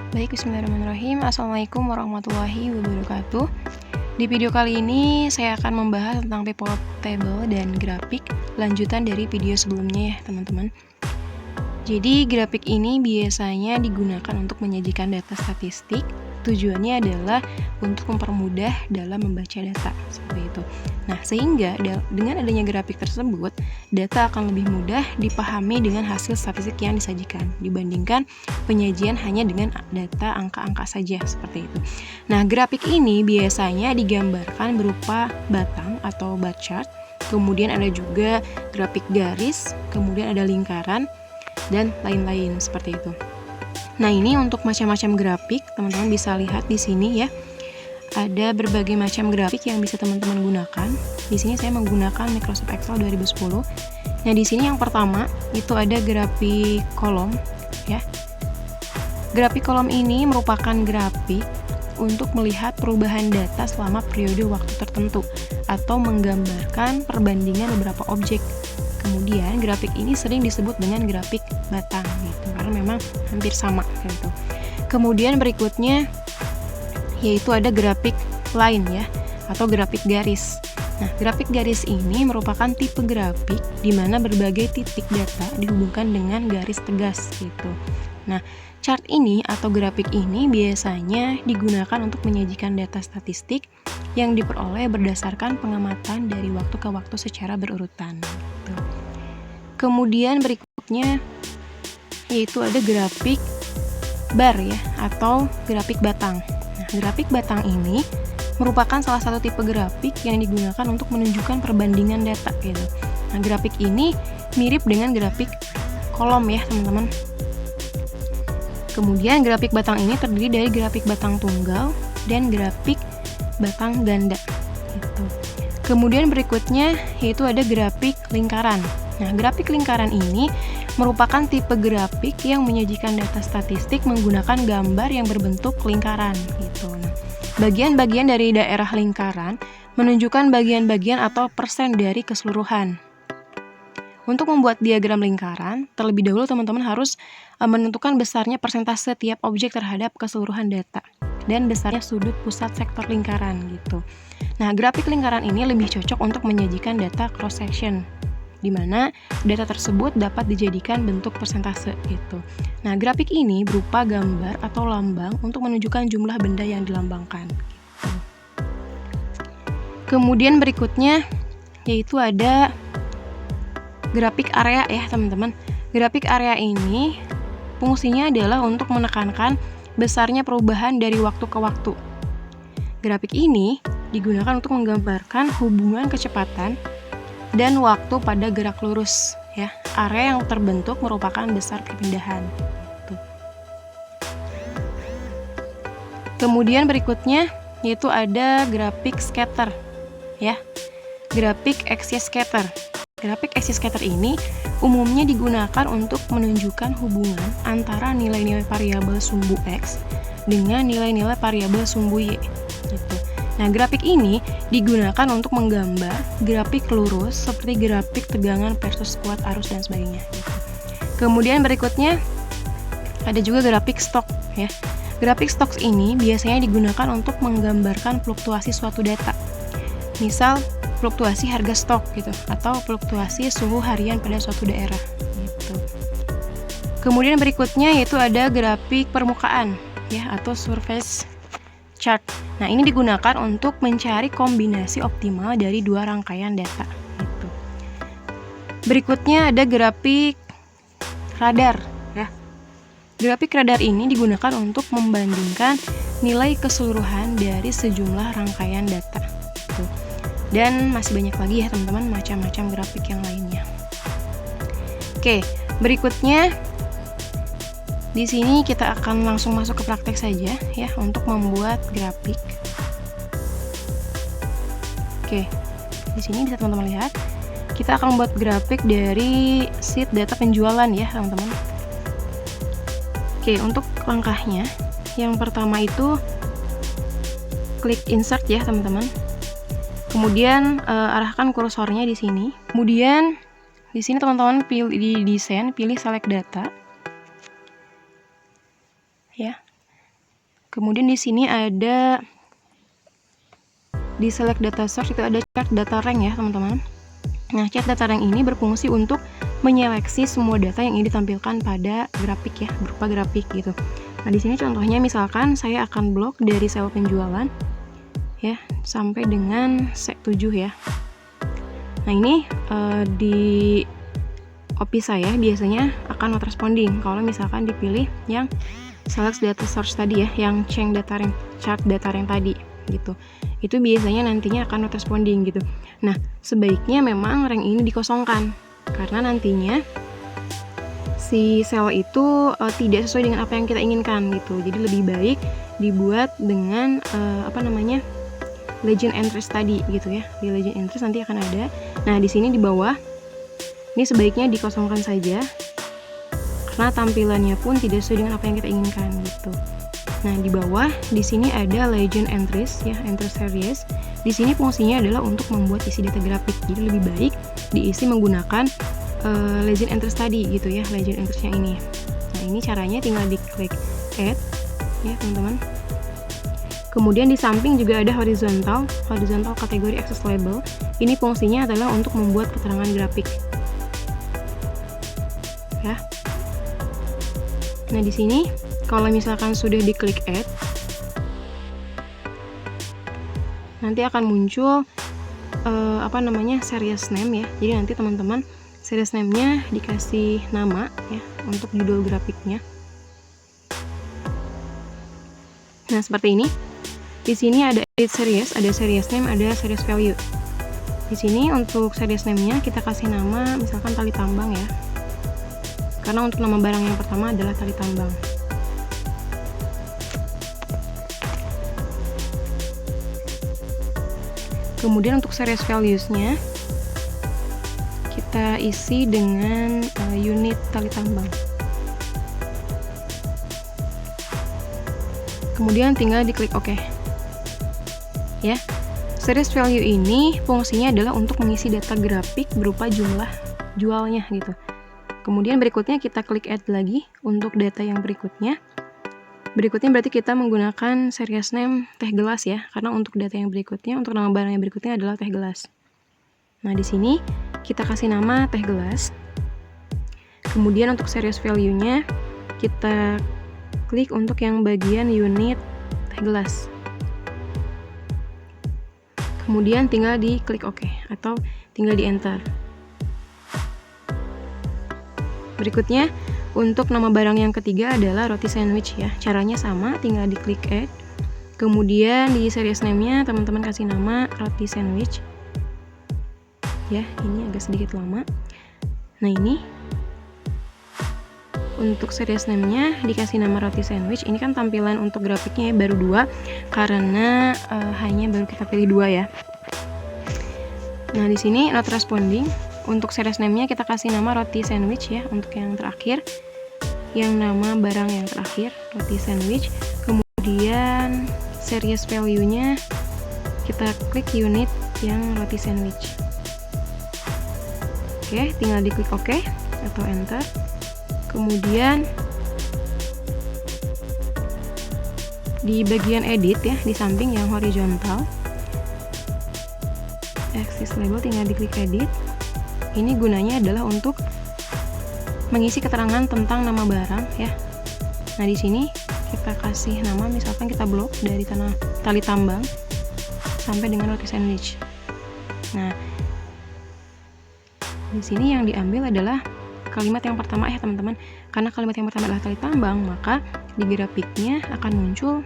Baik, bismillahirrahmanirrahim. Assalamualaikum warahmatullahi wabarakatuh. Di video kali ini saya akan membahas tentang pivot table dan grafik, lanjutan dari video sebelumnya ya teman-teman. Jadi grafik ini biasanya digunakan untuk menyajikan data statistik. Tujuannya adalah untuk mempermudah dalam membaca data, seperti itu. Nah, sehingga dengan adanya grafik tersebut, data akan lebih mudah dipahami dengan hasil statistik yang disajikan dibandingkan penyajian hanya dengan data angka-angka saja, seperti itu. Nah, grafik ini biasanya digambarkan berupa batang atau bar chart, kemudian ada juga grafik garis, kemudian ada lingkaran, dan lain-lain seperti itu. Nah, ini untuk macam-macam grafik, teman-teman bisa lihat di sini ya. Ada berbagai macam grafik yang bisa teman-teman gunakan. Di sini saya menggunakan Microsoft Excel 2010. Nah, di sini yang pertama itu ada grafik kolom ya. Grafik kolom ini merupakan grafik untuk melihat perubahan data selama periode waktu tertentu atau menggambarkan perbandingan beberapa objek. Kemudian grafik ini sering disebut dengan grafik batang gitu, karena memang hampir sama gitu. Kemudian berikutnya yaitu ada grafik line ya, atau grafik garis. Nah, grafik garis ini merupakan tipe grafik di mana berbagai titik data dihubungkan dengan garis tegas gitu. Nah, chart ini atau grafik ini biasanya digunakan untuk menyajikan data statistik yang diperoleh berdasarkan pengamatan dari waktu ke waktu secara berurutan gitu. Kemudian berikutnya yaitu ada grafik bar ya, atau grafik batang. Nah, grafik batang ini merupakan salah satu tipe grafik yang digunakan untuk menunjukkan perbandingan data gitu. Nah, grafik ini mirip dengan grafik kolom ya, teman-teman. Kemudian grafik batang ini terdiri dari grafik batang tunggal dan grafik batang ganda gitu. Kemudian berikutnya yaitu ada grafik lingkaran. Nah, grafik lingkaran ini merupakan tipe grafik yang menyajikan data statistik menggunakan gambar yang berbentuk lingkaran gitu. Nah, bagian-bagian dari daerah lingkaran menunjukkan bagian-bagian atau persen dari keseluruhan. Untuk membuat diagram lingkaran, terlebih dahulu teman-teman harus menentukan besarnya persentase tiap objek terhadap keseluruhan data dan besarnya sudut pusat sektor lingkaran gitu. Nah, grafik lingkaran ini lebih cocok untuk menyajikan data cross section, di mana data tersebut dapat dijadikan bentuk persentase gitu. Nah, grafik ini berupa gambar atau lambang untuk menunjukkan jumlah benda yang dilambangkan. Gitu. Kemudian berikutnya yaitu ada grafik area ya, teman-teman. Grafik area ini fungsinya adalah untuk menekankan besarnya perubahan dari waktu ke waktu. Grafik ini digunakan untuk menggambarkan hubungan kecepatan dan waktu pada gerak lurus ya. Area yang terbentuk merupakan besar perpindahan. Tuh. Kemudian berikutnya yaitu ada grafik scatter ya. Grafik axis scatter. Grafik axis scatter ini umumnya digunakan untuk menunjukkan hubungan antara nilai-nilai variabel sumbu X dengan nilai-nilai variabel sumbu Y gitu. Nah, grafik ini digunakan untuk menggambar grafik lurus seperti grafik tegangan versus kuat arus dan sebagainya. Kemudian berikutnya ada juga grafik stok ya. Grafik stok ini biasanya digunakan untuk menggambarkan fluktuasi suatu data. Misal fluktuasi harga stok gitu, atau fluktuasi suhu harian pada suatu daerah gitu. Kemudian berikutnya yaitu ada grafik permukaan ya, atau surface chart. Nah, ini digunakan untuk mencari kombinasi optimal dari dua rangkaian data gitu. Berikutnya ada grafik radar ya. Grafik radar ini digunakan untuk membandingkan nilai keseluruhan dari sejumlah rangkaian data gitu. Dan masih banyak lagi ya teman-teman macam-macam grafik yang lainnya. Oke, berikutnya di sini kita akan langsung masuk ke praktek saja ya untuk membuat grafik. Oke, di sini bisa teman-teman lihat kita akan membuat grafik dari sheet data penjualan ya teman-teman. Oke, untuk langkahnya yang pertama itu klik insert ya teman-teman. Kemudian arahkan kursornya di sini. Kemudian di sini teman-teman pilih di desain, pilih select data. Ya. Kemudian di sini ada di select data source itu ada chart data rank ya teman-teman. Nah, chart data rank ini berfungsi untuk menyeleksi semua data yang ingin ditampilkan pada grafik ya, berupa grafik gitu. Nah, di sini contohnya misalkan saya akan blok dari sel penjualan ya sampai dengan set 7 ya. Nah, ini di OP saya biasanya akan not responding kalau misalkan dipilih yang select data source tadi ya, yang change data rank, chart data rank tadi gitu. Itu biasanya nantinya akan not responding gitu. Nah, sebaiknya memang rank ini dikosongkan karena nantinya si sel itu tidak sesuai dengan apa yang kita inginkan gitu. Jadi lebih baik dibuat dengan legend entries tadi gitu ya. Di legend entries nanti akan ada. Nah, di sini di bawah ini sebaiknya dikosongkan saja karena tampilannya pun tidak sesuai dengan apa yang kita inginkan gitu. Nah, di bawah di sini ada legend entries ya, entry series. Di sini fungsinya adalah untuk membuat isi data grafik. Jadi lebih baik diisi menggunakan legend entries tadi gitu ya, legend entries-nya ini. Nah, ini caranya tinggal diklik add ya, teman-teman. Kemudian di samping juga ada horizontal kategori access label. Ini fungsinya adalah untuk membuat keterangan grafik. Ya. Nah, di sini kalau misalkan sudah diklik add, nanti akan muncul series name ya. Jadi nanti teman-teman series name-nya dikasih nama ya untuk judul grafiknya. Nah, seperti ini. Di sini ada edit series, ada series name, ada series value. Di sini untuk series name-nya kita kasih nama misalkan tali tambang ya. Karena untuk nama barang yang pertama adalah tali tambang. Kemudian untuk series values-nya kita isi dengan unit tali tambang. Kemudian tinggal diklik OK. Ya. Series value ini fungsinya adalah untuk mengisi data grafik berupa jumlah jualnya gitu. Kemudian berikutnya kita klik add lagi untuk data yang berikutnya. Berikutnya berarti kita menggunakan series name teh gelas ya, karena untuk data yang berikutnya, untuk nama barang yang berikutnya adalah teh gelas. Nah, di sini kita kasih nama teh gelas. Kemudian untuk series value-nya kita klik untuk yang bagian unit teh gelas. Kemudian tinggal diklik OK atau tinggal di enter. Berikutnya untuk nama barang yang ketiga adalah roti sandwich ya. Caranya sama, tinggal diklik add. Kemudian di series name-nya teman-teman kasih nama roti sandwich. Ya, ini agak sedikit lama. Nah, ini untuk series name-nya dikasih nama roti sandwich. Ini kan tampilan untuk grafiknya ya, baru 2 karena hanya baru kita pilih 2 ya. Nah, di sini not responding. Untuk series name-nya kita kasih nama roti sandwich ya untuk yang terakhir. Yang nama barang yang terakhir, roti sandwich. Kemudian series value-nya kita klik unit yang roti sandwich. Oke, tinggal diklik OK atau enter. Kemudian di bagian edit ya, di samping yang horizontal axis label tinggal diklik edit. Ini gunanya adalah untuk mengisi keterangan tentang nama barang ya. Nah, di sini kita kasih nama, misalkan kita blok dari tali tambang sampai dengan roti sandwich. Nah, di sini yang diambil adalah kalimat yang pertama ya teman-teman. Karena kalimat yang pertama adalah tali tambang, maka di grafiknya akan muncul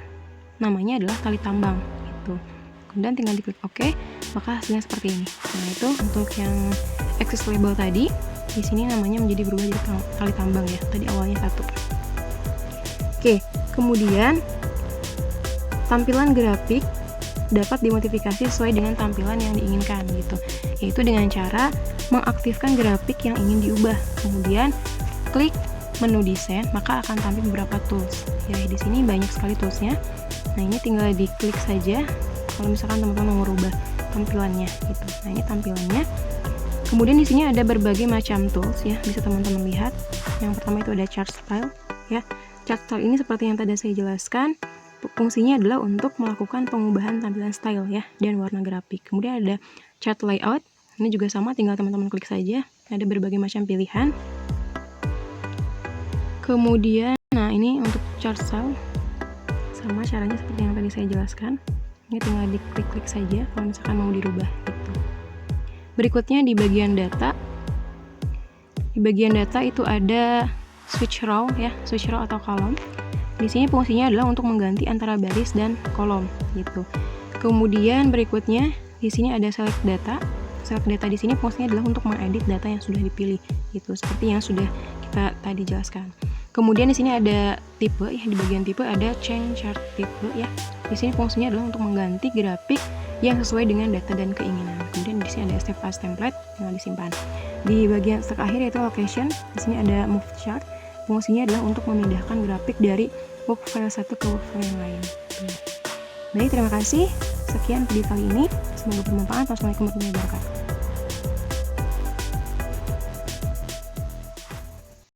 namanya adalah tali tambang gitu. Kemudian tinggal diklik OK, maka hasilnya seperti ini. Nah, itu untuk yang access label tadi. Di sini namanya menjadi berubah jadi tali tambang ya. Tadi awalnya 1. Oke, kemudian tampilan grafik dapat dimodifikasi sesuai dengan tampilan yang diinginkan gitu. Yaitu dengan cara mengaktifkan grafik yang ingin diubah. Kemudian klik menu desain, maka akan tampil beberapa tools. Ya, di sini banyak sekali toolsnya. Nah, ini tinggal diklik saja kalau misalkan teman-teman mau merubah tampilannya gitu. Nah, ini tampilannya. Kemudian di sini ada berbagai macam tools ya, bisa teman-teman lihat. Yang pertama itu ada chart style ya. Chart style ini seperti yang tadi saya jelaskan, fungsinya adalah untuk melakukan pengubahan tampilan style ya dan warna grafik. Kemudian ada chart layout, ini juga sama, tinggal teman-teman klik saja, ada berbagai macam pilihan. Kemudian, nah ini untuk chart style, sama caranya seperti yang tadi saya jelaskan. Ini tinggal diklik-klik saja kalau misalkan mau dirubah gitu. Berikutnya di bagian data. Di bagian data itu ada switch row ya, switch row atau kolom. Di sini fungsinya adalah untuk mengganti antara baris dan kolom gitu. Kemudian berikutnya di sini ada select data. Select data di sini fungsinya adalah untuk mengedit data yang sudah dipilih gitu, seperti yang sudah kita tadi jelaskan. Kemudian di sini ada tipe ya, di bagian tipe ada change chart type ya. Di sini fungsinya adalah untuk mengganti grafik yang sesuai dengan data dan keinginan. Kemudian di sini ada save as template yang disimpan. Di bagian terakhir yaitu location, di sini ada move chart. Fungsinya adalah untuk memindahkan grafik dari workfile satu ke workfile yang lain. Baik, terima kasih. Sekian video kali ini. Semoga bermanfaat. Wassalamualaikum warahmatullahi wabarakatuh.